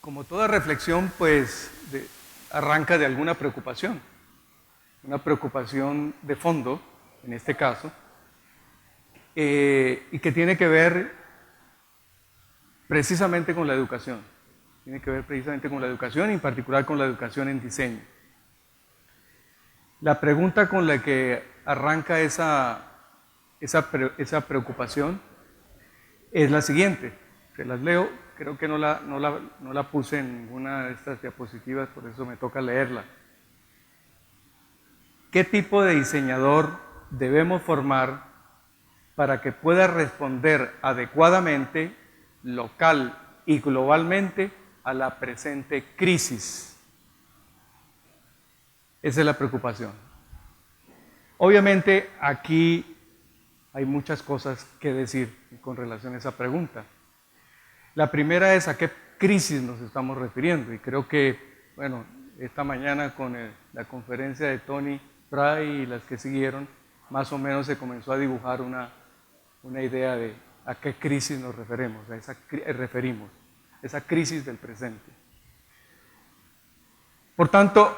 Como toda reflexión, pues arranca de alguna preocupación, una preocupación de fondo, en este caso, y que tiene que ver precisamente con la educación. Tiene que ver precisamente con la educación y en particular con la educación en diseño. La pregunta con la que arranca esa preocupación es la siguiente. Se las leo, creo que no la puse en ninguna de estas diapositivas, por eso me toca leerla. ¿Qué tipo de diseñador debemos formar para que pueda responder adecuadamente, local y globalmente, a la presente crisis? Esa es la preocupación. Obviamente aquí hay muchas cosas que decir con relación a esa pregunta. La primera es a qué crisis nos estamos refiriendo, y creo que, bueno, esta mañana con la conferencia de Tony Fry y las que siguieron, más o menos se comenzó a dibujar una idea de a qué crisis nos referimos, esa crisis del presente. Por tanto,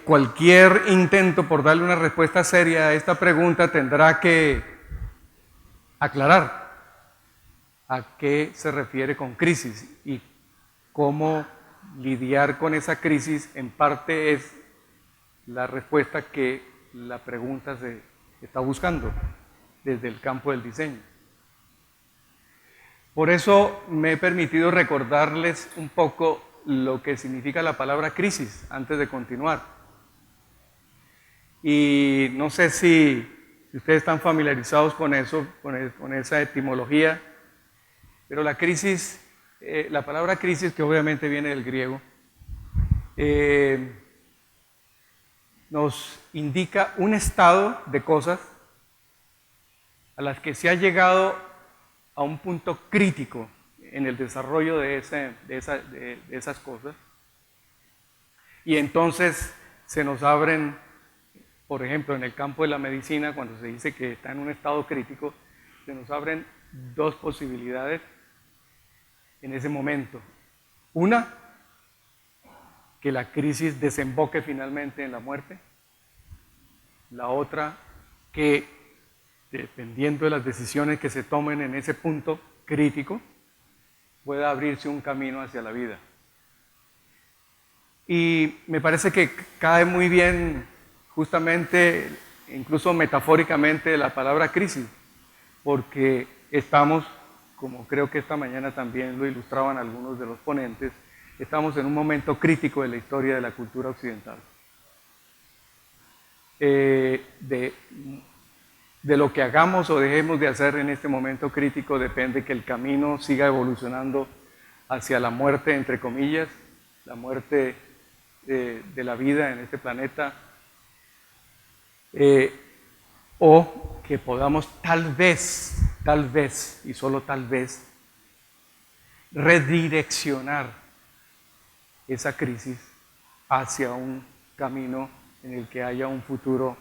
cualquier intento por darle una respuesta seria a esta pregunta tendrá que aclarar a qué se refiere con crisis y cómo lidiar con esa crisis. En parte es la respuesta que la pregunta se está buscando desde el campo del diseño. Por eso me he permitido recordarles un poco lo que significa la palabra crisis antes de continuar. Y no sé si ustedes están familiarizados con eso, con esa etimología, pero la crisis, la palabra crisis, que obviamente viene del griego, nos indica un estado de cosas a las que se ha llegado a un punto crítico en el desarrollo de esas cosas, y entonces se nos abren, por ejemplo, en el campo de la medicina, cuando se dice que está en un estado crítico, se nos abren dos posibilidades en ese momento. Una, que la crisis desemboque finalmente en la muerte. La otra, que dependiendo de las decisiones que se tomen en ese punto crítico, pueda abrirse un camino hacia la vida. Y me parece que cae muy bien, justamente, incluso metafóricamente, la palabra crisis, porque estamos, como creo que esta mañana también lo ilustraban algunos de los ponentes, estamos en un momento crítico de la historia de la cultura occidental. De lo que hagamos o dejemos de hacer en este momento crítico depende que el camino siga evolucionando hacia la muerte, entre comillas, la muerte de la vida en este planeta, o que podamos tal vez, y solo tal vez, redireccionar esa crisis hacia un camino en el que haya un futuro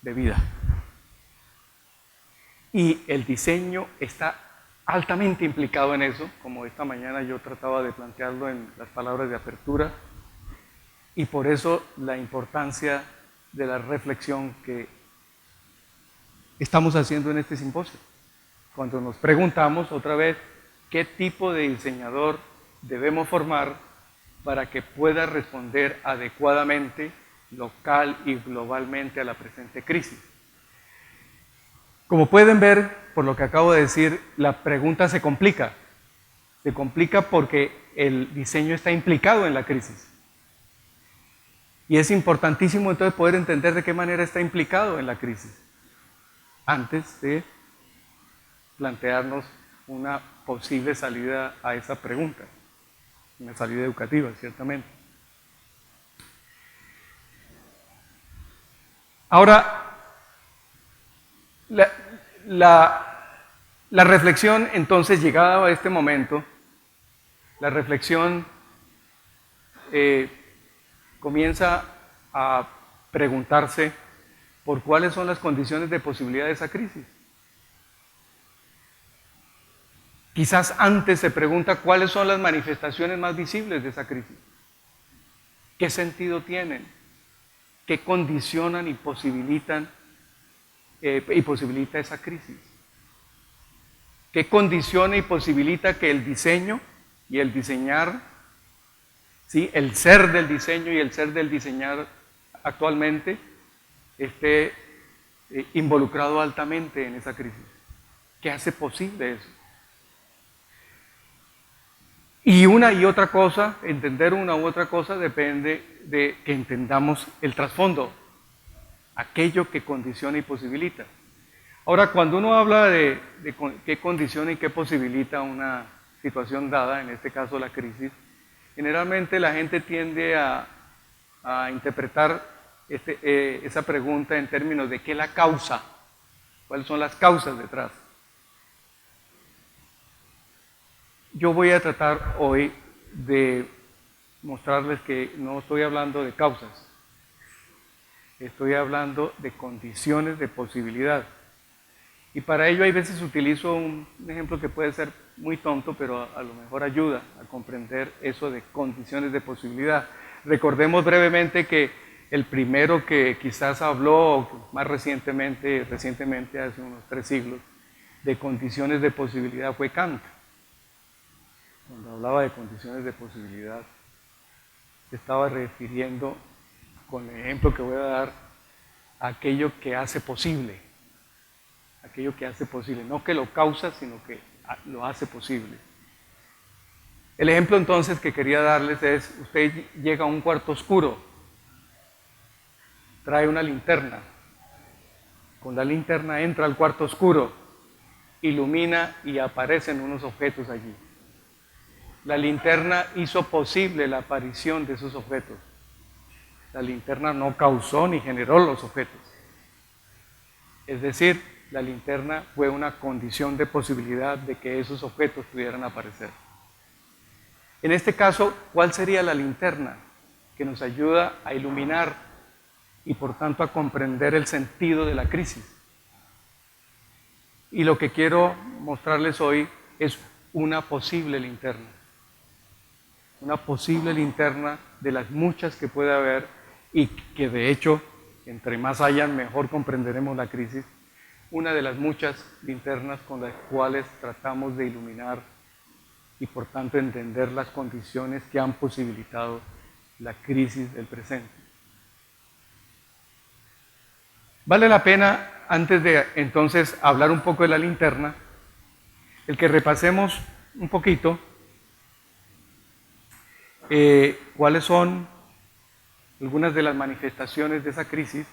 de vida. Y el diseño está altamente implicado en eso, como esta mañana yo trataba de plantearlo en las palabras de apertura, y por eso la importancia de la reflexión que estamos haciendo en este simposio. Cuando nos preguntamos otra vez qué tipo de diseñador debemos formar para que pueda responder adecuadamente, local y globalmente a la presente crisis. Como pueden ver, por lo que acabo de decir, la pregunta se complica. Se complica porque el diseño está implicado en la crisis. Y es importantísimo entonces poder entender de qué manera está implicado en la crisis, antes de plantearnos una posible salida a esa pregunta, una salida educativa, ciertamente. Ahora, la reflexión, entonces, llegada a este momento, la reflexión comienza a preguntarse por cuáles son las condiciones de posibilidad de esa crisis. Quizás antes se pregunta cuáles son las manifestaciones más visibles de esa crisis. ¿Qué sentido tienen? ¿Qué condicionan y posibilita esa crisis? ¿Qué condiciona y posibilita que el diseño y el diseñar, ¿sí?, el ser del diseño y el ser del diseñar actualmente esté involucrado altamente en esa crisis? ¿Qué hace posible eso? Y una y otra cosa, entender una u otra cosa depende de que entendamos el trasfondo, aquello que condiciona y posibilita. Ahora, cuando uno habla de qué condiciona y qué posibilita una situación dada, en este caso la crisis, generalmente la gente tiende a interpretar esa pregunta en términos de qué la causa, cuáles son las causas detrás. Yo voy a tratar hoy de mostrarles que no estoy hablando de causas, estoy hablando de condiciones de posibilidad. Y para ello hay veces utilizo un ejemplo que puede ser muy tonto, pero a lo mejor ayuda a comprender eso de condiciones de posibilidad. Recordemos brevemente que el primero que quizás habló más recientemente, hace unos 3 siglos, de condiciones de posibilidad fue Kant. Cuando hablaba de condiciones de posibilidad, se estaba refiriendo, con el ejemplo que voy a dar, a aquello que hace posible. Aquello que hace posible, no que lo causa, sino que lo hace posible. El ejemplo entonces que quería darles es, usted llega a un cuarto oscuro, trae una linterna, con la linterna entra al cuarto oscuro, ilumina y aparecen unos objetos allí. La linterna hizo posible la aparición de esos objetos. La linterna no causó ni generó los objetos. Es decir, la linterna fue una condición de posibilidad de que esos objetos pudieran aparecer. En este caso, ¿cuál sería la linterna? Que nos ayuda a iluminar y por tanto a comprender el sentido de la crisis. Y lo que quiero mostrarles hoy es una posible linterna. Una posible linterna de las muchas que puede haber y que de hecho, entre más hayan, mejor comprenderemos la crisis. Una de las muchas linternas con las cuales tratamos de iluminar y por tanto entender las condiciones que han posibilitado la crisis del presente. Vale la pena, antes de entonces hablar un poco de la linterna, el que repasemos un poquito cuáles son algunas de las manifestaciones de esa crisis.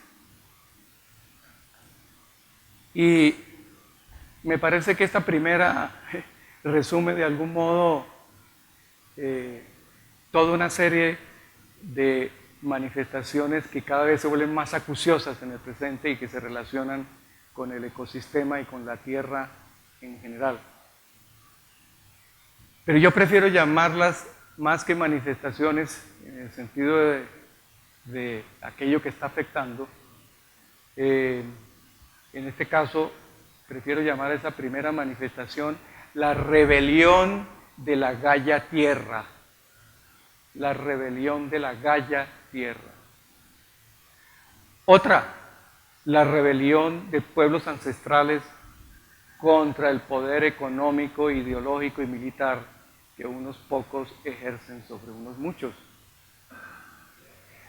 Y me parece que esta primera resume de algún modo toda una serie de manifestaciones que cada vez se vuelven más acuciosas en el presente y que se relacionan con el ecosistema y con la Tierra en general. Pero yo prefiero llamarlas más que manifestaciones en el sentido de aquello que está afectando. En este caso, prefiero llamar a esa primera manifestación la rebelión de la Gaia Tierra. La rebelión de la Gaia Tierra. Otra, la rebelión de pueblos ancestrales contra el poder económico, ideológico y militar que unos pocos ejercen sobre unos muchos.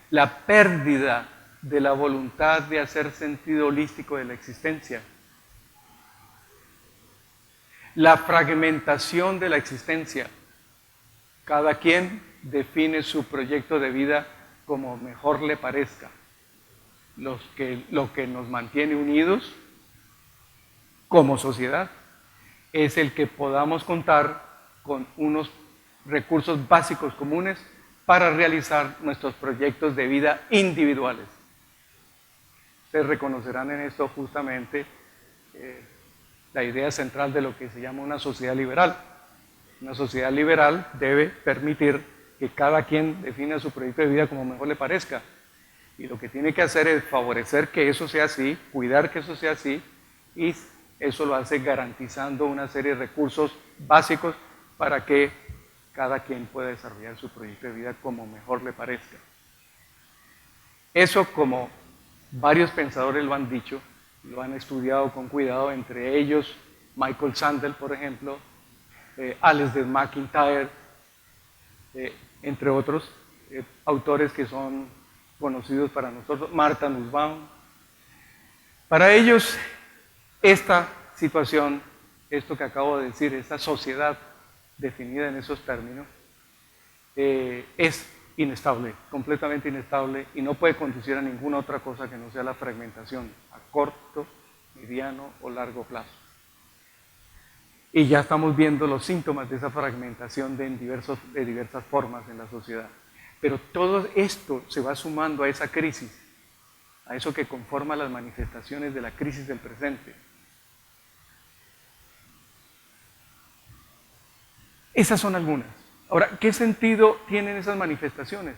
La pérdida de la voluntad de hacer sentido holístico de la existencia. La fragmentación de la existencia. Cada quien define su proyecto de vida como mejor le parezca. Lo que nos mantiene unidos como sociedad es el que podamos contar con unos recursos básicos comunes para realizar nuestros proyectos de vida individuales. Ustedes reconocerán en esto justamente la idea central de lo que se llama una sociedad liberal. Una sociedad liberal debe permitir que cada quien defina su proyecto de vida como mejor le parezca. Y lo que tiene que hacer es favorecer que eso sea así, cuidar que eso sea así y Eso lo hace garantizando una serie de recursos básicos para que cada quien pueda desarrollar su proyecto de vida como mejor le parezca. Eso, como varios pensadores lo han dicho, lo han estudiado con cuidado, entre ellos Michael Sandel, por ejemplo, Alex de McIntyre, entre otros autores que son conocidos para nosotros, Martha Nussbaum. Para ellos, esta situación, esto que acabo de decir, esta sociedad definida en esos términos, es inestable, completamente inestable, y no puede conducir a ninguna otra cosa que no sea la fragmentación a corto, mediano o largo plazo. Y ya estamos viendo los síntomas de esa fragmentación de diversas formas en la sociedad. Pero todo esto se va sumando a esa crisis, a eso que conforma las manifestaciones de la crisis del presente. Esas son algunas. Ahora, ¿qué sentido tienen esas manifestaciones?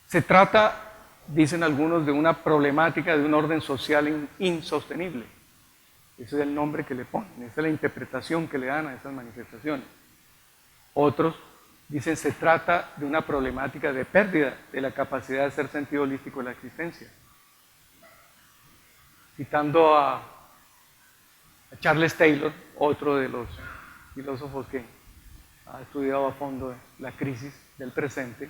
Se trata, dicen algunos, de una problemática de un orden social insostenible. Ese es el nombre que le ponen, esa es la interpretación que le dan a esas manifestaciones. Otros dicen se trata de una problemática de pérdida de la capacidad de hacer sentido holístico de la existencia. Citando a Charles Taylor, otro de los filósofos que ha estudiado a fondo la crisis del presente,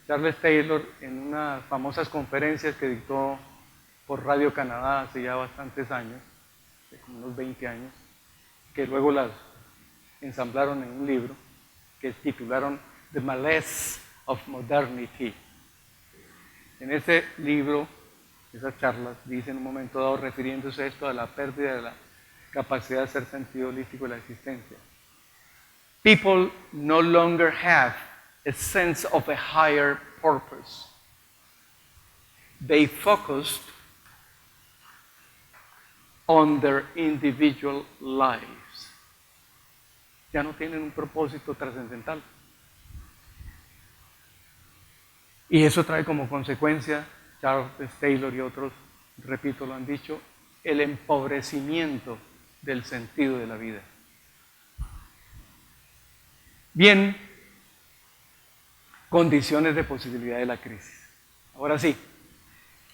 Charles Taylor, en unas famosas conferencias que dictó por Radio Canadá hace ya bastantes años, como unos 20 años, que luego las ensamblaron en un libro que titularon The Malaise of Modernity. En ese libro, esas charlas, dice en un momento dado, refiriéndose a esto, a la pérdida de la capacidad de hacer sentido holístico de la existencia. People no longer have a sense of a higher purpose. They focused on their individual lives. Ya no tienen un propósito trascendental. Y eso trae como consecuencia, Charles Taylor y otros, repito, lo han dicho, el empobrecimiento del sentido de la vida. Bien, condiciones de posibilidad de la crisis. Ahora sí,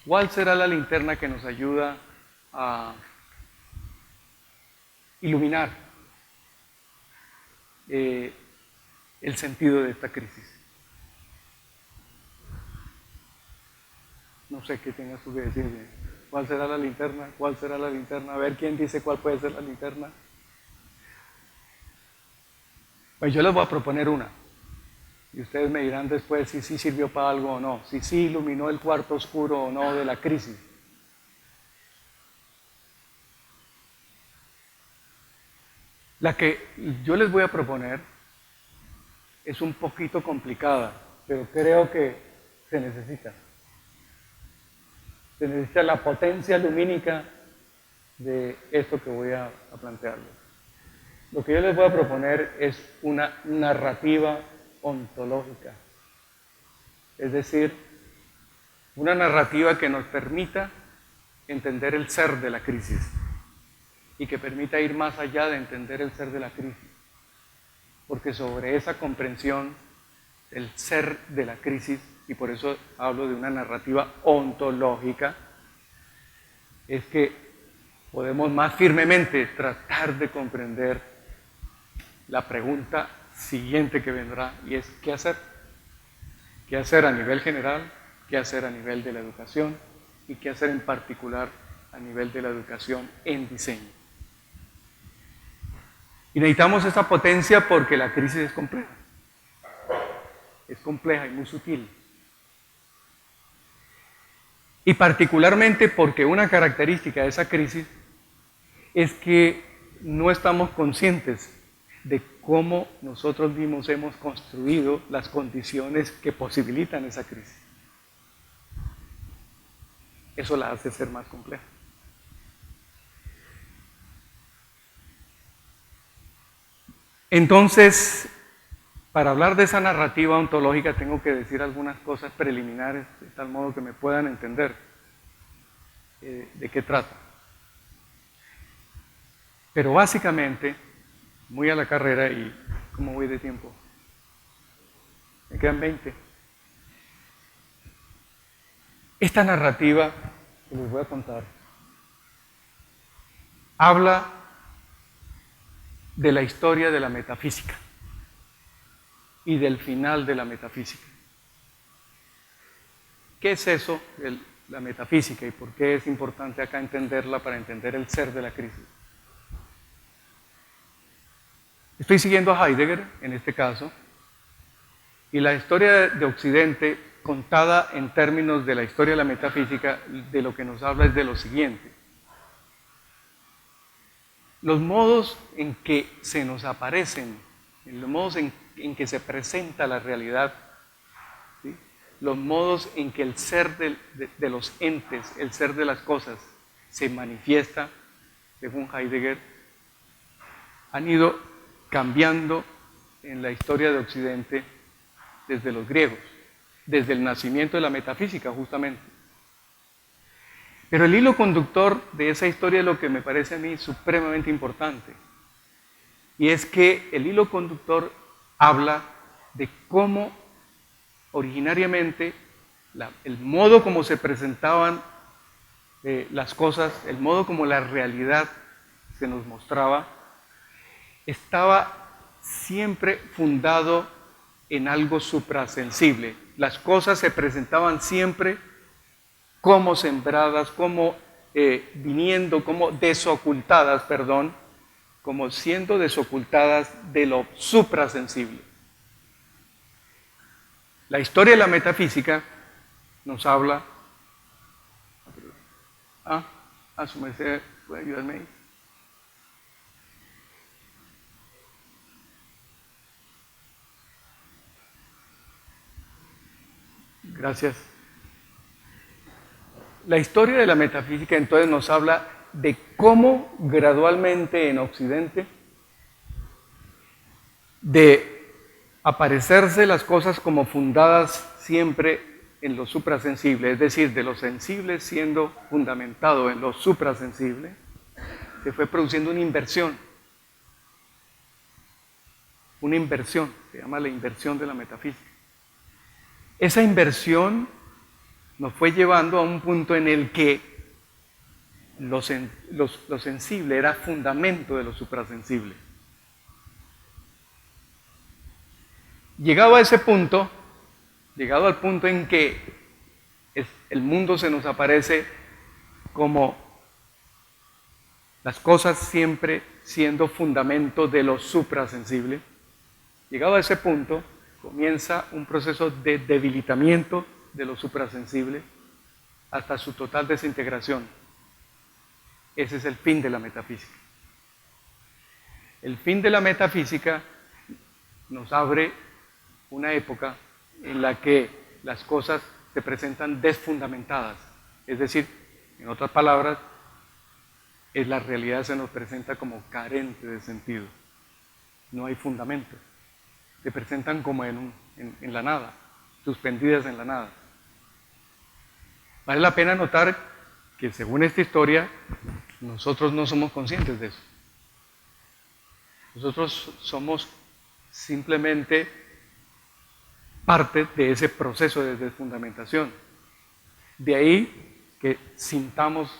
¿cuál será la linterna que nos ayuda a iluminar el sentido de esta crisis? No sé qué tengas tú que decirme. ¿Cuál será la linterna? ¿Cuál será la linterna? A ver quién dice cuál puede ser la linterna. Pues yo les voy a proponer una. Y ustedes me dirán después si sí sirvió para algo o no. Si sí iluminó el cuarto oscuro o no de la crisis. La que yo les voy a proponer es un poquito complicada, pero creo que se necesita. Se necesita la potencia lumínica de esto que voy a plantearles. Lo que yo les voy a proponer es una narrativa ontológica. Es decir, una narrativa que nos permita entender el ser de la crisis y que permita ir más allá de entender el ser de la crisis. Porque sobre esa comprensión del ser de la crisis, y por eso hablo de una narrativa ontológica, es que podemos más firmemente tratar de comprender la pregunta siguiente que vendrá, y es ¿qué hacer? ¿Qué hacer a nivel general? ¿Qué hacer a nivel de la educación? ¿Y qué hacer en particular a nivel de la educación en diseño? Y necesitamos esa potencia porque la crisis es compleja. Es compleja y muy sutil. Y particularmente porque una característica de esa crisis es que no estamos conscientes de cómo nosotros mismos hemos construido las condiciones que posibilitan esa crisis. Eso la hace ser más compleja. Entonces, para hablar de esa narrativa ontológica tengo que decir algunas cosas preliminares, de tal modo que me puedan entender. de qué trata. Pero básicamente, muy a la carrera, y ¿cómo voy de tiempo? Me quedan 20. Esta narrativa que les voy a contar habla de la historia de la metafísica y del final de la metafísica. ¿Qué es eso, la metafísica, y por qué es importante acá entenderla para entender el ser de la crisis? Estoy siguiendo a Heidegger, en este caso, y la historia de Occidente, contada en términos de la historia de la metafísica, de lo que nos habla es de lo siguiente. Los modos en que se nos aparecen, los modos en que se presenta la realidad, ¿sí? Los modos en que el ser de los entes, el ser de las cosas, se manifiesta, según Heidegger, han ido cambiando en la historia de Occidente desde los griegos, desde el nacimiento de la metafísica, justamente. Pero el hilo conductor de esa historia es lo que me parece a mí supremamente importante. Y es que el hilo conductor habla de cómo originariamente el modo como se presentaban las cosas, el modo como la realidad se nos mostraba, estaba siempre fundado en algo suprasensible. Las cosas se presentaban siempre como sembradas, como viniendo, como desocultadas, perdón, como siendo desocultadas de lo suprasensible. La historia de la metafísica nos habla... su merced, ¿puede ayudarme ahí? Gracias. La historia de la metafísica entonces nos habla de cómo gradualmente en Occidente, de aparecerse las cosas como fundadas siempre en lo suprasensible, es decir, de lo sensible siendo fundamentado en lo suprasensible, se fue produciendo una inversión, se llama la inversión de la metafísica. Esa inversión nos fue llevando a un punto en el que lo sensible era fundamento de lo suprasensible. Llegado a ese punto, llegado al punto en que el mundo se nos aparece como las cosas siempre siendo fundamento de lo suprasensible, llegado a ese punto comienza un proceso de debilitamiento de lo suprasensible hasta su total desintegración. Ese es el fin de la metafísica. El fin de la metafísica nos abre una época en la que las cosas se presentan desfundamentadas. Es decir, en otras palabras, la realidad se nos presenta como carente de sentido. No hay fundamento. Se presentan como en la nada, suspendidas en la nada. Vale la pena notar que según esta historia, nosotros no somos conscientes de eso. Nosotros somos simplemente parte de ese proceso de desfundamentación. De ahí que sintamos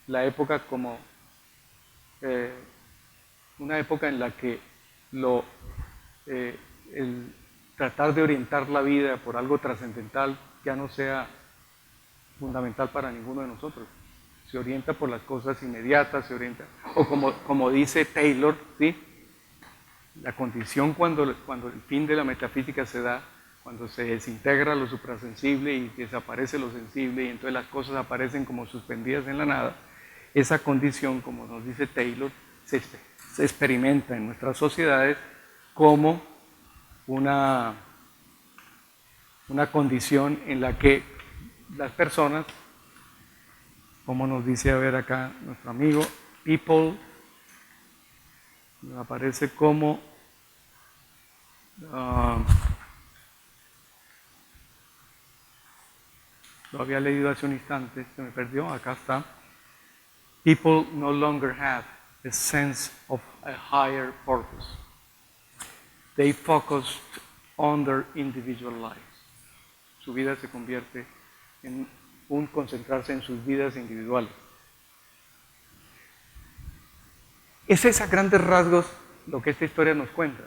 la época como una época en la que el tratar de orientar la vida por algo trascendental ya no sea fundamental para ninguno de nosotros. Se orienta por las cosas inmediatas, se orienta, o como dice Taylor, ¿sí? La condición cuando el fin de la metafísica se da, cuando se desintegra lo suprasensible y desaparece lo sensible y entonces las cosas aparecen como suspendidas en la nada, esa condición, como nos dice Taylor, se experimenta en nuestras sociedades como una condición en la que las personas, como nos dice a ver acá nuestro amigo, people, me aparece como lo había leído hace un instante, se me perdió, acá está. People no longer have a sense of a higher purpose. They focused on their individual lives. Su vida se convierte en un concentrarse en sus vidas individuales. Es a grandes rasgos lo que esta historia nos cuenta.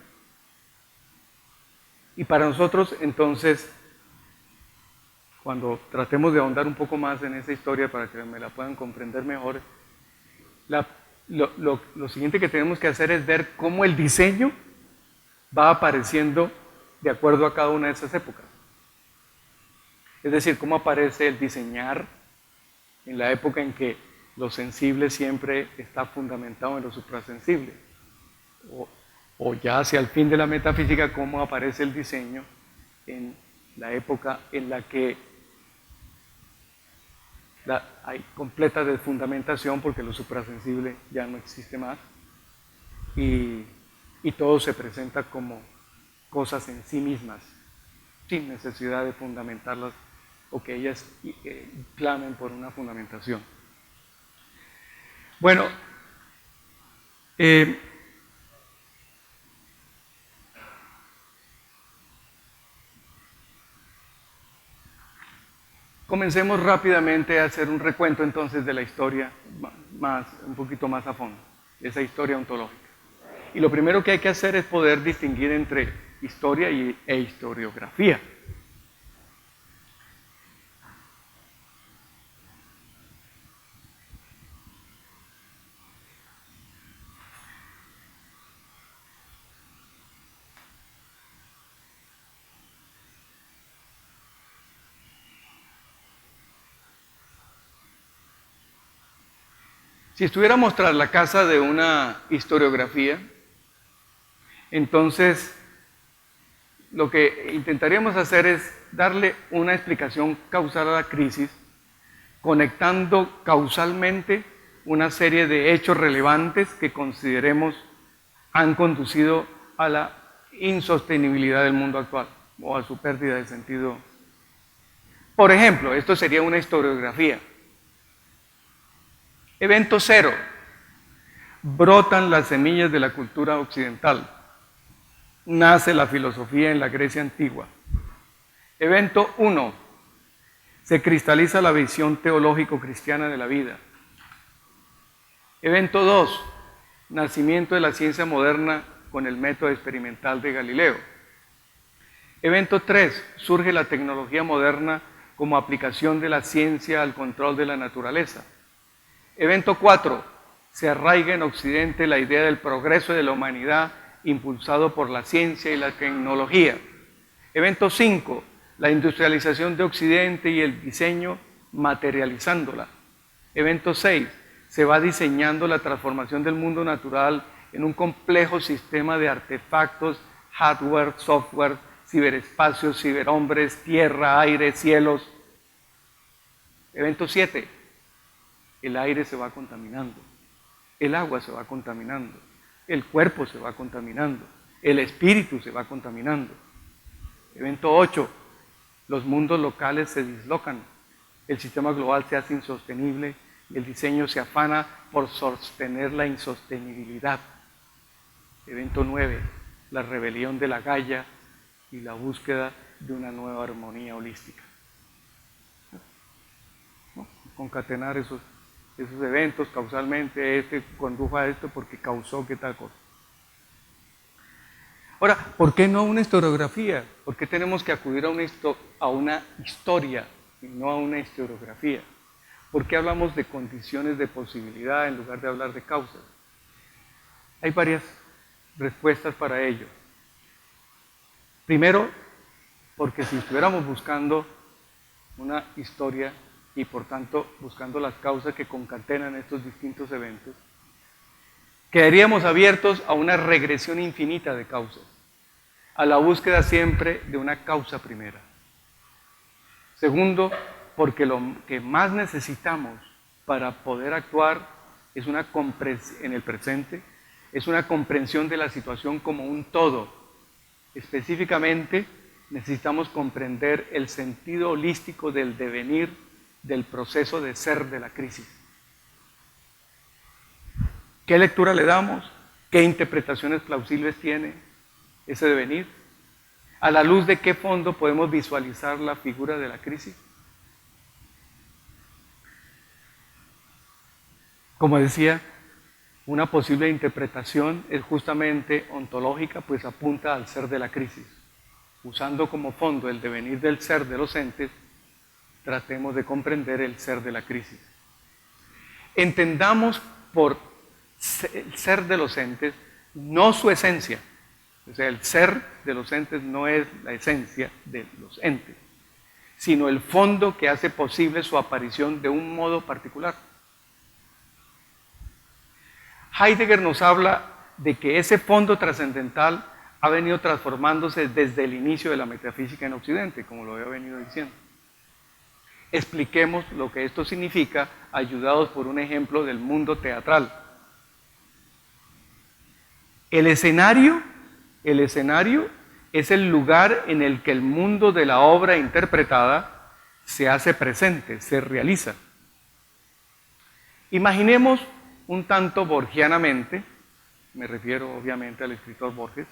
Y para nosotros, entonces, cuando tratemos de ahondar un poco más en esa historia para que me la puedan comprender mejor, lo siguiente que tenemos que hacer es ver cómo el diseño va apareciendo de acuerdo a cada una de esas épocas. Es decir, cómo aparece el diseñar en la época en que lo sensible siempre está fundamentado en lo suprasensible. O ya hacia el fin de la metafísica, cómo aparece el diseño en la época en la que hay completa desfundamentación porque lo suprasensible ya no existe más y todo se presenta como cosas en sí mismas, sin necesidad de fundamentarlas o que ellas clamen por una fundamentación. Bueno, comencemos rápidamente a hacer un recuento entonces de la historia un poquito más a fondo, esa historia ontológica. Y lo primero que hay que hacer es poder distinguir entre historia e historiografía. Si estuviéramos tras la casa de una historiografía, entonces lo que intentaríamos hacer es darle una explicación causal a la crisis, conectando causalmente una serie de hechos relevantes que consideremos han conducido a la insostenibilidad del mundo actual o a su pérdida de sentido. Por ejemplo, esto sería una historiografía. Evento 0. Brotan las semillas de la cultura occidental. Nace la filosofía en la Grecia antigua. Evento 1. Se cristaliza la visión teológico-cristiana de la vida. Evento 2. Nacimiento de la ciencia moderna con el método experimental de Galileo. Evento 3. Surge la tecnología moderna como aplicación de la ciencia al control de la naturaleza. Evento 4. Se arraiga en Occidente la idea del progreso de la humanidad impulsado por la ciencia y la tecnología. Evento 5. La industrialización de Occidente y el diseño materializándola. Evento 6. Se va diseñando la transformación del mundo natural en un complejo sistema de artefactos, hardware, software, ciberespacios, ciberhombres, tierra, aire, cielos. Evento 7. El aire se va contaminando, el agua se va contaminando, el cuerpo se va contaminando, el espíritu se va contaminando. Evento 8. Los mundos locales se dislocan, el sistema global se hace insostenible y el diseño se afana por sostener la insostenibilidad. Evento 9. La rebelión de la Gaia y la búsqueda de una nueva armonía holística. Concatenar esos eventos causalmente, este condujo a esto porque causó qué tal cosa. Ahora, ¿por qué no una historiografía? ¿Por qué tenemos que acudir a una historia y no a una historiografía? ¿Por qué hablamos de condiciones de posibilidad en lugar de hablar de causas? Hay varias respuestas para ello. Primero, porque si estuviéramos buscando una historia y por tanto buscando las causas que concatenan estos distintos eventos, quedaríamos abiertos a una regresión infinita de causas, a la búsqueda siempre de una causa primera. Segundo, porque lo que más necesitamos para poder actuar es en el presente, es una comprensión de la situación como un todo. Específicamente, necesitamos comprender el sentido holístico del devenir del proceso de ser de la crisis. ¿Qué lectura le damos? ¿Qué interpretaciones plausibles tiene ese devenir? ¿A la luz de qué fondo podemos visualizar la figura de la crisis? Como decía, una posible interpretación es justamente ontológica, pues apunta al ser de la crisis. Usando como fondo el devenir del ser de los entes, tratemos de comprender el ser de la crisis. Entendamos por el ser de los entes no su esencia. O sea, el ser de los entes no es la esencia de los entes, sino el fondo que hace posible su aparición de un modo particular. Heidegger nos habla de que ese fondo trascendental ha venido transformándose desde el inicio de la metafísica en Occidente, como lo había venido diciendo. Expliquemos lo que esto significa, ayudados por un ejemplo del mundo teatral. El escenario es el lugar en el que el mundo de la obra interpretada se hace presente, se realiza. Imaginemos un tanto borgianamente, me refiero obviamente al escritor Borges,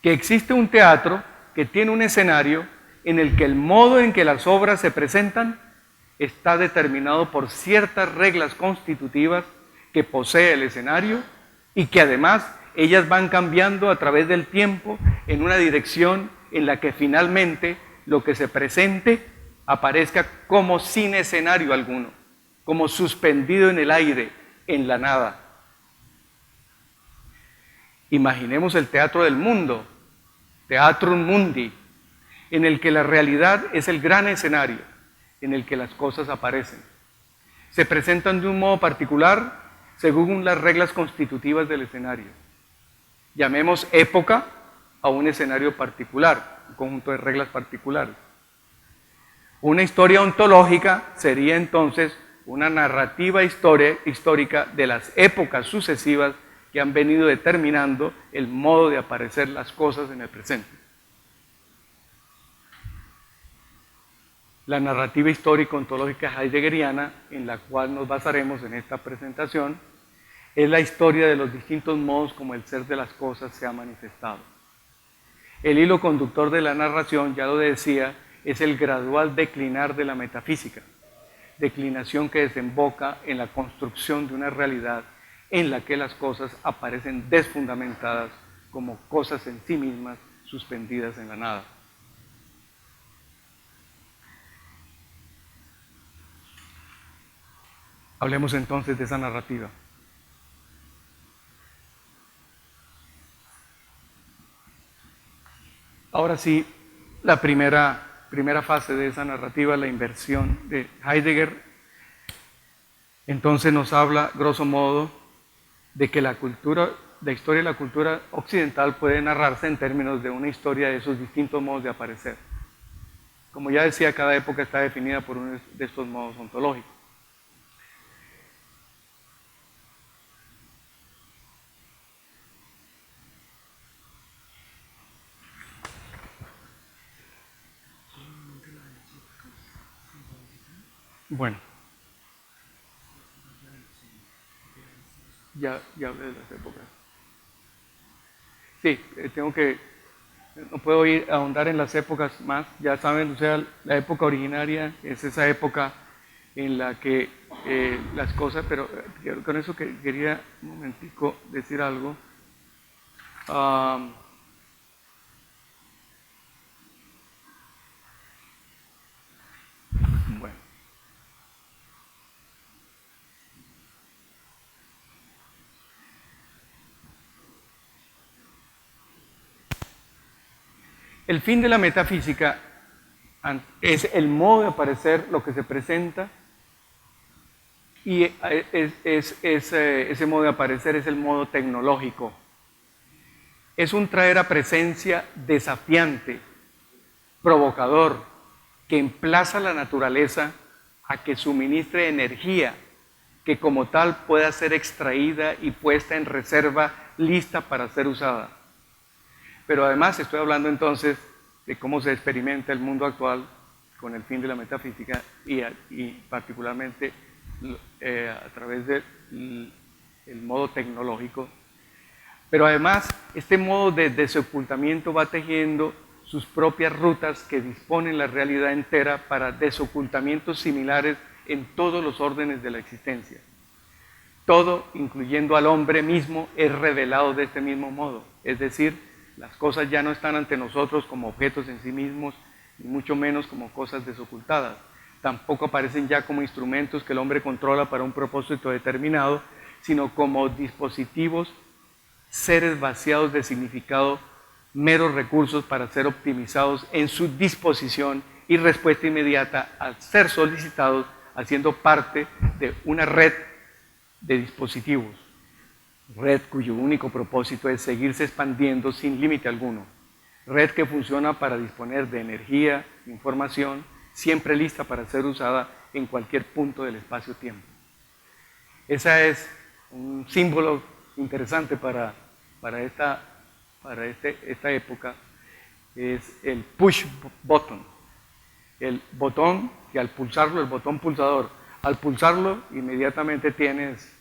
que existe un teatro que tiene un escenario en el que el modo en que las obras se presentan está determinado por ciertas reglas constitutivas que posee el escenario y que además ellas van cambiando a través del tiempo en una dirección en la que finalmente lo que se presente aparezca como sin escenario alguno, como suspendido en el aire, en la nada. Imaginemos el teatro del mundo, Theatrum Mundi, en el que la realidad es el gran escenario, en el que las cosas aparecen. Se presentan de un modo particular según las reglas constitutivas del escenario. Llamemos época a un escenario particular, un conjunto de reglas particulares. Una historia ontológica sería entonces una narrativa histórica de las épocas sucesivas que han venido determinando el modo de aparecer las cosas en el presente. La narrativa histórico-ontológica heideggeriana, en la cual nos basaremos en esta presentación, es la historia de los distintos modos como el ser de las cosas se ha manifestado. El hilo conductor de la narración, ya lo decía, es el gradual declinar de la metafísica, declinación que desemboca en la construcción de una realidad en la que las cosas aparecen desfundamentadas como cosas en sí mismas suspendidas en la nada. Hablemos entonces de esa narrativa. Ahora sí, la primera fase de esa narrativa, la inversión de Heidegger, entonces nos habla, grosso modo, de que la historia de la cultura occidental puede narrarse en términos de una historia de esos distintos modos de aparecer. Como ya decía, cada época está definida por uno de estos modos ontológicos. Bueno, ya hablé de las épocas. Sí, no puedo ir a ahondar en las épocas más, ya saben, o sea, la época originaria es esa época en la que las cosas, pero con eso que quería un momentico decir algo. Bueno. El fin de la metafísica es el modo de aparecer, lo que se presenta, y ese modo de aparecer es el modo tecnológico. Es un traer a presencia desafiante, provocador, que emplaza a la naturaleza a que suministre energía que como tal pueda ser extraída y puesta en reserva, lista para ser usada. Pero además estoy hablando entonces de cómo se experimenta el mundo actual con el fin de la metafísica y particularmente a través de el modo tecnológico, pero además este modo de desocultamiento va tejiendo sus propias rutas que disponen la realidad entera para desocultamientos similares en todos los órdenes de la existencia. Todo, incluyendo al hombre mismo, es revelado de este mismo modo. Es decir, las cosas ya no están ante nosotros como objetos en sí mismos, ni mucho menos como cosas desocultadas. Tampoco aparecen ya como instrumentos que el hombre controla para un propósito determinado, sino como dispositivos, seres vaciados de significado, meros recursos para ser optimizados en su disposición y respuesta inmediata al ser solicitados, haciendo parte de una red de dispositivos, red cuyo único propósito es seguirse expandiendo sin límite alguno, red que funciona para disponer de energía, información, siempre lista para ser usada en cualquier punto del espacio-tiempo. Ese es un símbolo interesante para esta época, es el push button, el botón que al pulsarlo, el botón pulsador, al pulsarlo inmediatamente tienes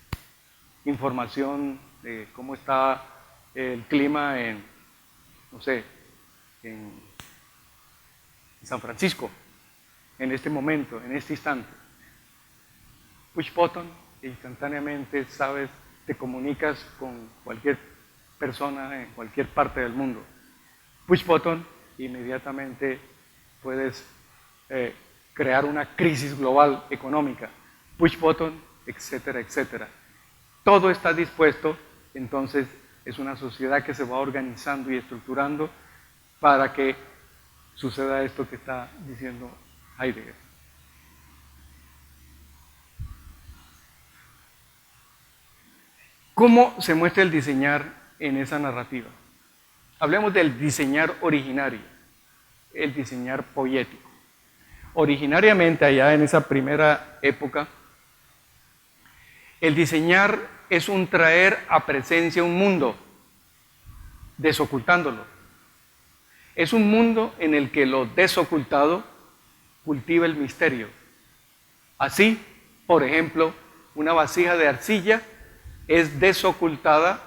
información de cómo está el clima en, no sé, en San Francisco, en este momento, en este instante. Push button, instantáneamente sabes, te comunicas con cualquier persona en cualquier parte del mundo. Push button, inmediatamente puedes crear una crisis global económica. Push button, etcétera, etcétera. Todo está dispuesto, entonces es una sociedad que se va organizando y estructurando para que suceda esto que está diciendo Heidegger. ¿Cómo se muestra el diseñar en esa narrativa? Hablemos del diseñar originario, el diseñar poético. Originariamente, allá en esa primera época, el diseñar es un traer a presencia un mundo, desocultándolo. Es un mundo en el que lo desocultado cultiva el misterio. Así, por ejemplo, una vasija de arcilla es desocultada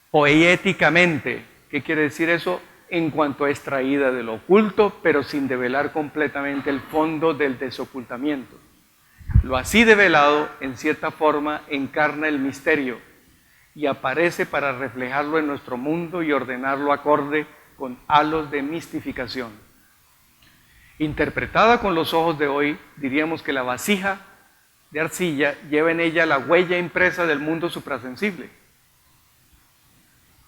poéticamente. ¿Qué quiere decir eso? En cuanto a extraída de lo oculto, pero sin develar completamente el fondo del desocultamiento. Lo así develado, en cierta forma, encarna el misterio y aparece para reflejarlo en nuestro mundo y ordenarlo acorde con halos de mistificación. Interpretada con los ojos de hoy, diríamos que la vasija de arcilla lleva en ella la huella impresa del mundo suprasensible.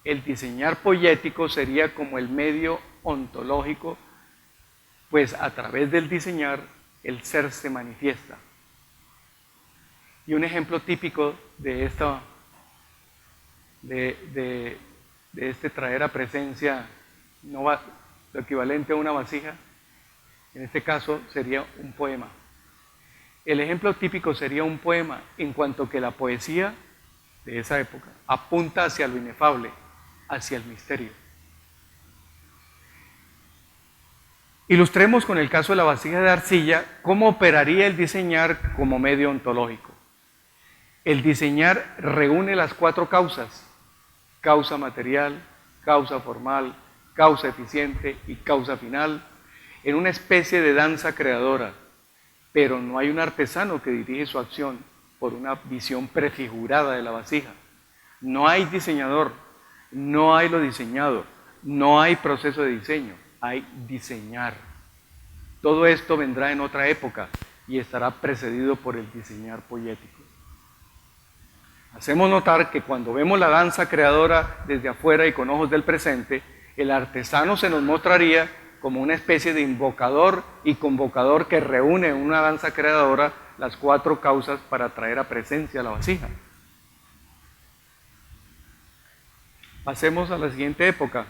El diseñar poético sería como el medio ontológico, pues a través del diseñar el ser se manifiesta. Y un ejemplo típico de este traer a presencia lo equivalente a una vasija, en este caso sería un poema. El ejemplo típico sería un poema, en cuanto que la poesía de esa época apunta hacia lo inefable, hacia el misterio. Ilustremos con el caso de la vasija de arcilla cómo operaría el diseñar como medio ontológico. El diseñar reúne las cuatro causas: causa material, causa formal, causa eficiente y causa final, en una especie de danza creadora. Pero no hay un artesano que dirige su acción por una visión prefigurada de la vasija. No hay diseñador, no hay lo diseñado, no hay proceso de diseño, hay diseñar. Todo esto vendrá en otra época y estará precedido por el diseñar poético. Hacemos notar que cuando vemos la danza creadora desde afuera y con ojos del presente, el artesano se nos mostraría como una especie de invocador y convocador que reúne en una danza creadora las cuatro causas para traer a presencia la vasija. Pasemos a la siguiente época: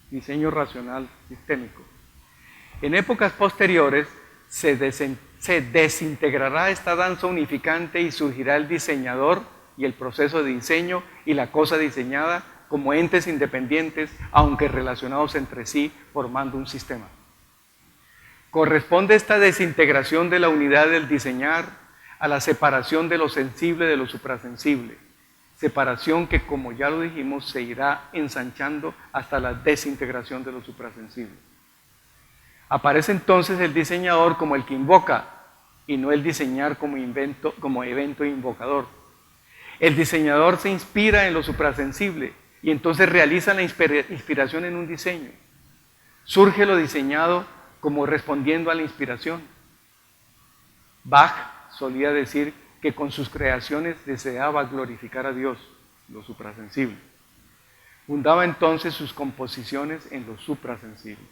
diseño racional sistémico. En épocas posteriores se desintegrará esta danza unificante y surgirá el diseñador y el proceso de diseño y la cosa diseñada como entes independientes, aunque relacionados entre sí, formando un sistema. Corresponde esta desintegración de la unidad del diseñar a la separación de lo sensible de lo suprasensible, separación que, como ya lo dijimos, se irá ensanchando hasta la desintegración de lo suprasensible. Aparece entonces el diseñador como el que invoca y no el diseñar como evento invocador. El diseñador se inspira en lo suprasensible y entonces realiza la inspiración en un diseño. Surge lo diseñado como respondiendo a la inspiración. Bach solía decir que con sus creaciones deseaba glorificar a Dios, lo suprasensible. Fundaba entonces sus composiciones en lo suprasensible.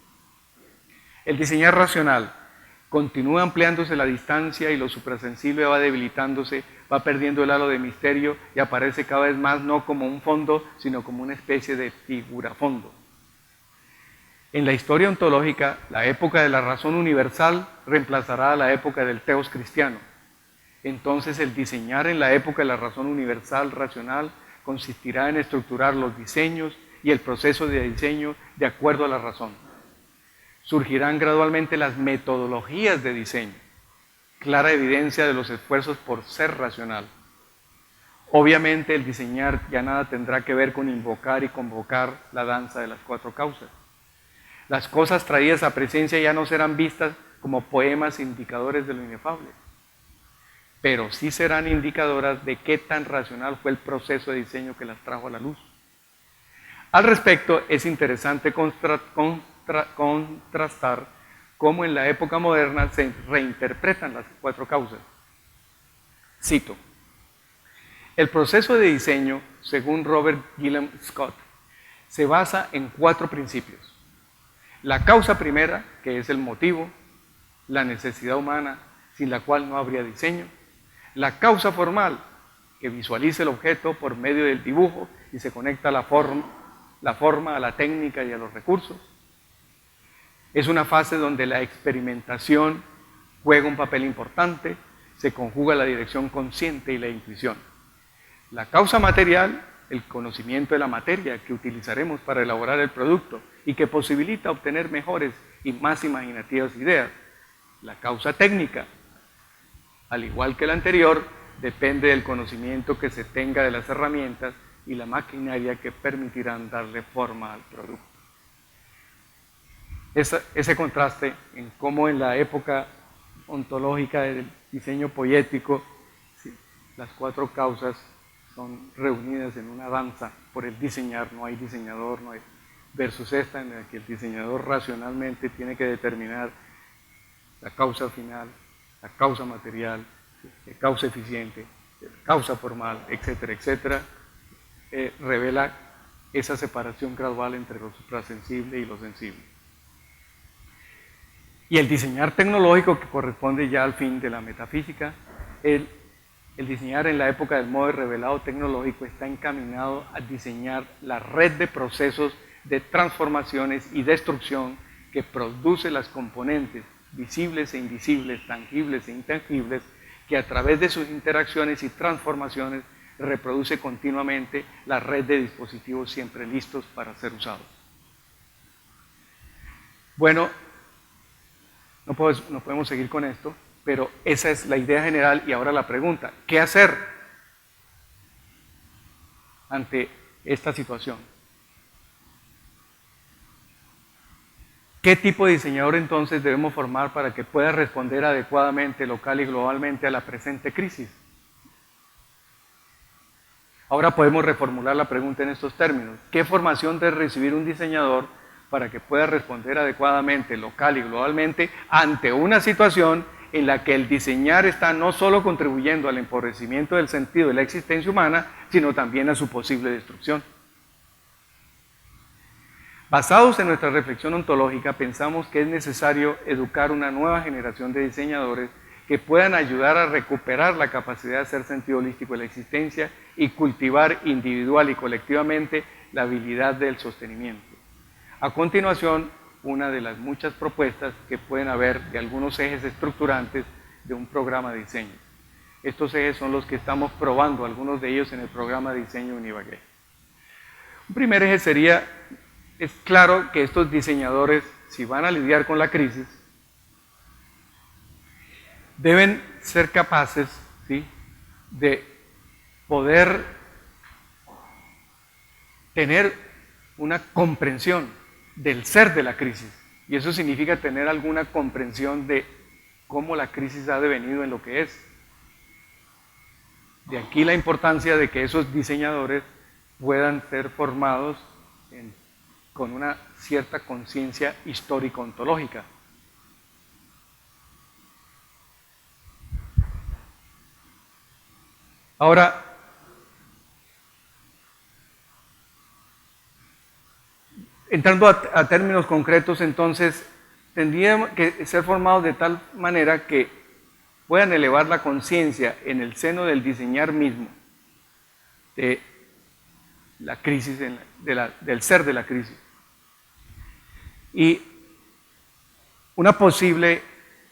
El diseñar racional continúa ampliándose la distancia y lo suprasensible va debilitándose, va perdiendo el halo de misterio y aparece cada vez más no como un fondo, sino como una especie de figura-fondo. En la historia ontológica, la época de la razón universal reemplazará a la época del teos cristiano. Entonces el diseñar en la época de la razón universal racional consistirá en estructurar los diseños y el proceso de diseño de acuerdo a la razón. Surgirán gradualmente las metodologías de diseño, clara evidencia de los esfuerzos por ser racional. Obviamente el diseñar ya nada tendrá que ver con invocar y convocar la danza de las cuatro causas. Las cosas traídas a presencia ya no serán vistas como poemas indicadores de lo inefable, pero sí serán indicadoras de qué tan racional fue el proceso de diseño que las trajo a la luz. Al respecto, es interesante contrastar cómo en la época moderna se reinterpretan las cuatro causas. Cito: el proceso de diseño, según Robert Guillem Scott, se basa en cuatro principios. La causa primera, que es el motivo, la necesidad humana, sin la cual no habría diseño. La causa formal, que visualiza el objeto por medio del dibujo y se conecta a la forma, a la técnica y a los recursos. Es una fase donde la experimentación juega un papel importante, se conjuga la dirección consciente y la intuición. La causa material, el conocimiento de la materia que utilizaremos para elaborar el producto y que posibilita obtener mejores y más imaginativas ideas. La causa técnica, al igual que la anterior, depende del conocimiento que se tenga de las herramientas y la maquinaria que permitirán darle forma al producto. Ese contraste en cómo en la época ontológica del diseño poético, sí, las cuatro causas son reunidas en una danza por el diseñar, no hay diseñador, no hay, versus esta en la que el diseñador racionalmente tiene que determinar la causa final, la causa material, la causa eficiente, la causa formal, etcétera, etcétera, revela esa separación gradual entre lo suprasensible y lo sensible. Y el diseñar tecnológico, que corresponde ya al fin de la metafísica, el diseñar en la época del modo revelado tecnológico está encaminado a diseñar la red de procesos de transformaciones y destrucción que produce las componentes visibles e invisibles, tangibles e intangibles, que a través de sus interacciones y transformaciones reproduce continuamente la red de dispositivos siempre listos para ser usados. Bueno, no podemos seguir con esto, pero esa es la idea general y ahora la pregunta: ¿qué hacer ante esta situación? ¿Qué tipo de diseñador entonces debemos formar para que pueda responder adecuadamente, local y globalmente a la presente crisis? Ahora podemos reformular la pregunta en estos términos: ¿qué formación debe recibir un diseñador para que pueda responder adecuadamente, local y globalmente, ante una situación en la que el diseñar está no solo contribuyendo al empobrecimiento del sentido de la existencia humana, sino también a su posible destrucción? Basados en nuestra reflexión ontológica, pensamos que es necesario educar una nueva generación de diseñadores que puedan ayudar a recuperar la capacidad de hacer sentido holístico de la existencia y cultivar individual y colectivamente la habilidad del sostenimiento. A continuación, una de las muchas propuestas que pueden haber de algunos ejes estructurantes de un programa de diseño. Estos ejes son los que estamos probando, algunos de ellos en el programa de diseño Univagué. Un primer eje sería: es claro que estos diseñadores, si van a lidiar con la crisis, deben ser capaces, ¿sí?, de poder tener una comprensión del ser de la crisis. Y eso significa tener alguna comprensión de cómo la crisis ha devenido en lo que es. De aquí la importancia de que esos diseñadores puedan ser formados con una cierta conciencia histórico-ontológica. Ahora, entrando a términos concretos, entonces, tendrían que ser formados de tal manera que puedan elevar la conciencia en el seno del diseñar mismo, de la crisis, del ser de la crisis. Y una posible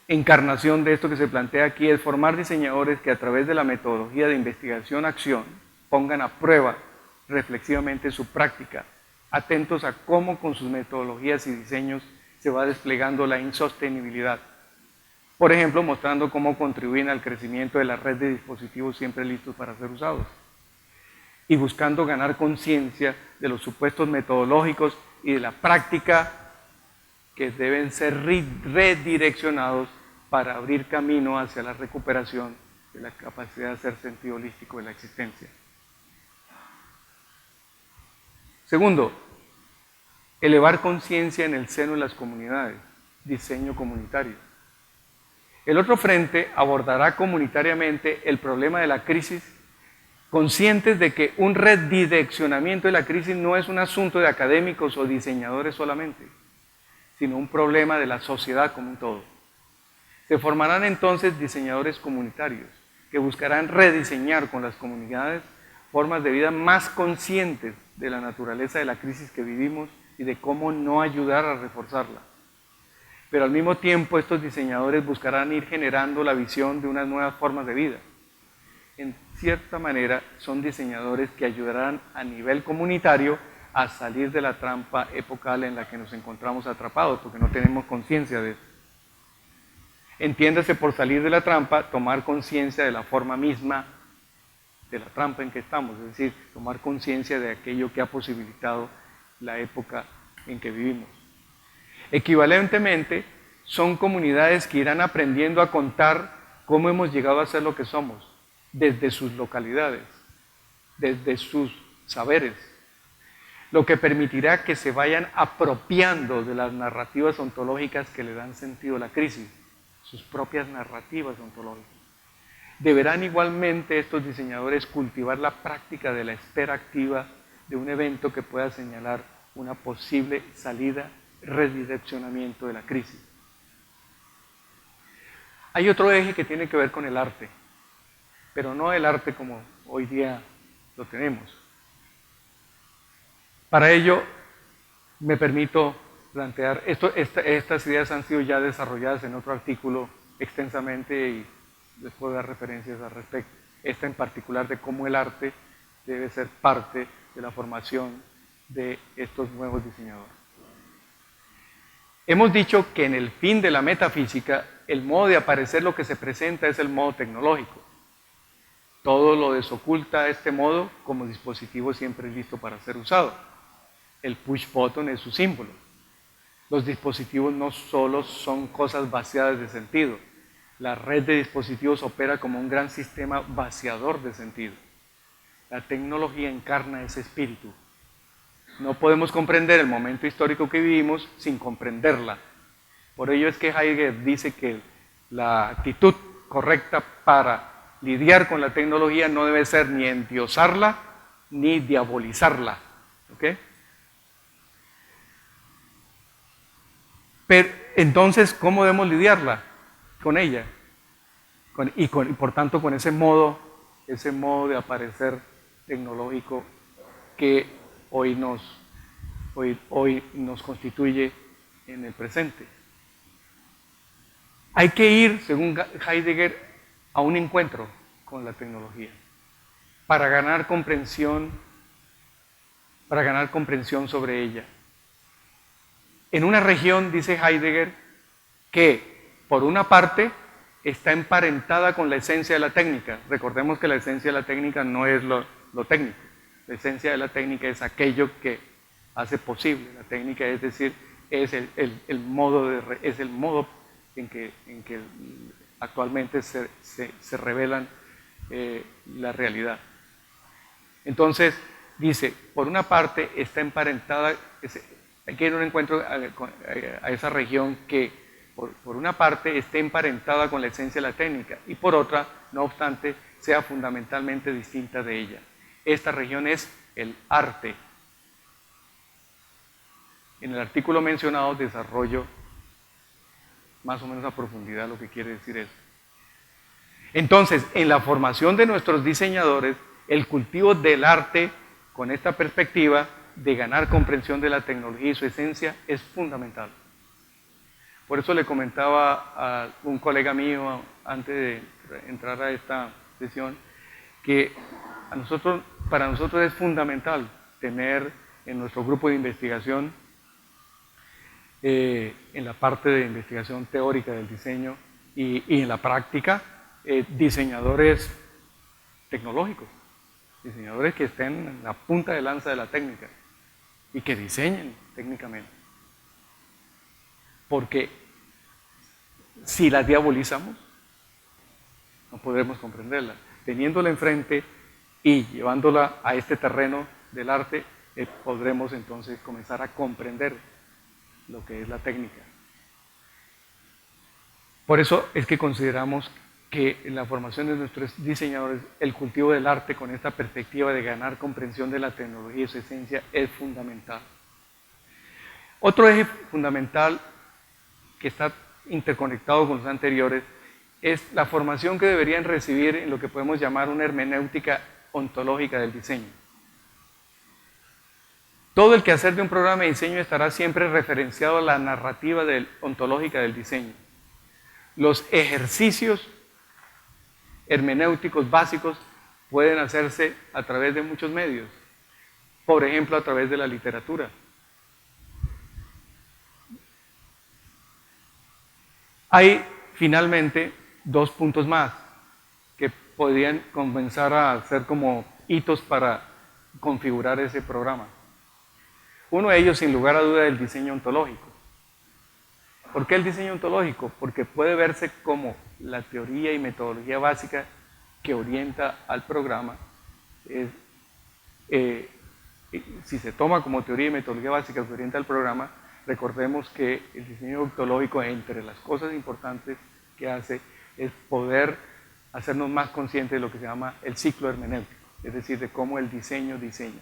encarnación de esto que se plantea aquí es formar diseñadores que a través de la metodología de investigación-acción pongan a prueba reflexivamente su práctica, atentos a cómo con sus metodologías y diseños se va desplegando la insostenibilidad. Por ejemplo, mostrando cómo contribuyen al crecimiento de la red de dispositivos siempre listos para ser usados. Y buscando ganar conciencia de los supuestos metodológicos y de la práctica que deben ser redireccionados para abrir camino hacia la recuperación de la capacidad de hacer sentido holístico de la existencia. Segundo, elevar conciencia en el seno de las comunidades, diseño comunitario. El otro frente abordará comunitariamente el problema de la crisis, conscientes de que un redireccionamiento de la crisis no es un asunto de académicos o diseñadores solamente, sino un problema de la sociedad como un todo. Se formarán entonces diseñadores comunitarios que buscarán rediseñar con las comunidades formas de vida más conscientes de la naturaleza de la crisis que vivimos y de cómo no ayudar a reforzarla. Pero al mismo tiempo estos diseñadores buscarán ir generando la visión de unas nuevas formas de vida. En cierta manera son diseñadores que ayudarán a nivel comunitario a salir de la trampa epocal en la que nos encontramos atrapados, porque no tenemos conciencia de eso. Entiéndase por salir de la trampa, tomar conciencia de la forma misma de la trampa en que estamos, es decir, tomar conciencia de aquello que ha posibilitado la época en que vivimos. Equivalentemente, son comunidades que irán aprendiendo a contar cómo hemos llegado a ser lo que somos, desde sus localidades, desde sus saberes, lo que permitirá que se vayan apropiando de las narrativas ontológicas que le dan sentido a la crisis, sus propias narrativas ontológicas. Deberán igualmente estos diseñadores cultivar la práctica de la espera activa de un evento que pueda señalar una posible salida, redireccionamiento de la crisis. Hay otro eje que tiene que ver con el arte, pero no el arte como hoy día lo tenemos. Para ello, me permito plantear, estas ideas han sido ya desarrolladas en otro artículo extensamente y les puedo dar referencias al respecto. Esta en particular de cómo el arte debe ser parte de la formación de estos nuevos diseñadores. Hemos dicho que en el fin de la metafísica, el modo de aparecer lo que se presenta es el modo tecnológico. Todo lo desoculta este modo como dispositivo siempre listo para ser usado. El push button es su símbolo. Los dispositivos no solo son cosas vaciadas de sentido. La red de dispositivos opera como un gran sistema vaciador de sentido. La tecnología encarna ese espíritu. No podemos comprender el momento histórico que vivimos sin comprenderla. Por ello es que Heidegger dice que la actitud correcta para lidiar con la tecnología no debe ser ni endiosarla ni diabolizarla. ¿Okay? Pero entonces, ¿cómo debemos lidiarla con ella? Y por tanto con ese modo de aparecer tecnológico que hoy nos constituye en el presente. Hay que ir, según Heidegger, a un encuentro con la tecnología para ganar comprensión sobre ella. En una región, dice Heidegger, que por una parte está emparentada con la esencia de la técnica. Recordemos que la esencia de la técnica no es lo técnico. La esencia de la técnica es aquello que hace posible. La técnica, es decir, es el modo en que actualmente se revelan la realidad. Entonces, dice, por una parte está emparentada, aquí no encuentro a esa región que por una parte esté emparentada con la esencia de la técnica y por otra, no obstante, sea fundamentalmente distinta de ella. Esta región es el arte. En el artículo mencionado desarrollo más o menos a profundidad lo que quiere decir eso. Entonces, en la formación de nuestros diseñadores, el cultivo del arte con esta perspectiva de ganar comprensión de la tecnología y su esencia es fundamental. Por eso le comentaba a un colega mío antes de entrar a esta sesión que para nosotros es fundamental tener en nuestro grupo de investigación, en la parte de investigación teórica del diseño y en la práctica, diseñadores tecnológicos, diseñadores que estén en la punta de lanza de la técnica y que diseñen técnicamente. Porque si las diabolizamos, no podremos comprenderla. Teniéndola enfrente y llevándola a este terreno del arte, podremos entonces comenzar a comprender lo que es la técnica. Por eso es que consideramos que en la formación de nuestros diseñadores, el cultivo del arte con esta perspectiva de ganar comprensión de la tecnología y su esencia es fundamental. Otro eje fundamental que está interconectado con los anteriores es la formación que deberían recibir en lo que podemos llamar una hermenéutica ontológica del diseño. Todo el quehacer de un programa de diseño estará siempre referenciado a la narrativa ontológica del diseño. Los ejercicios hermenéuticos básicos pueden hacerse a través de muchos medios, por ejemplo, a través de la literatura. Hay finalmente dos puntos más que podrían comenzar a ser como hitos para configurar ese programa. Uno de ellos, sin lugar a duda, es el diseño ontológico. ¿Por qué el diseño ontológico? Porque puede verse como la teoría y metodología básica que orienta al programa. Si se toma como teoría y metodología básica que orienta al programa, recordemos que el diseño ontológico, entre las cosas importantes que hace, es poder hacernos más conscientes de lo que se llama el ciclo hermenéutico, es decir, de cómo el diseño diseña.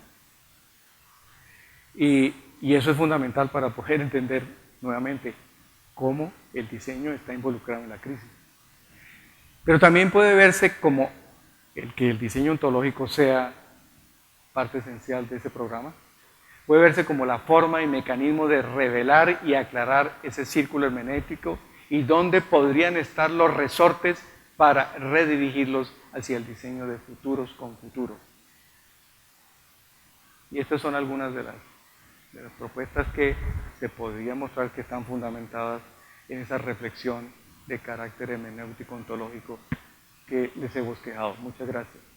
Y eso es fundamental para poder entender nuevamente cómo el diseño está involucrado en la crisis. Pero también puede verse como que el diseño ontológico sea parte esencial de ese programa. Puede verse como la forma y mecanismo de revelar y aclarar ese círculo hermenéutico y dónde podrían estar los resortes para redirigirlos hacia el diseño de futuros con futuro. Y estas son algunas de las propuestas que se podría mostrar que están fundamentadas en esa reflexión de carácter hermenéutico ontológico que les he bosquejado. Muchas gracias.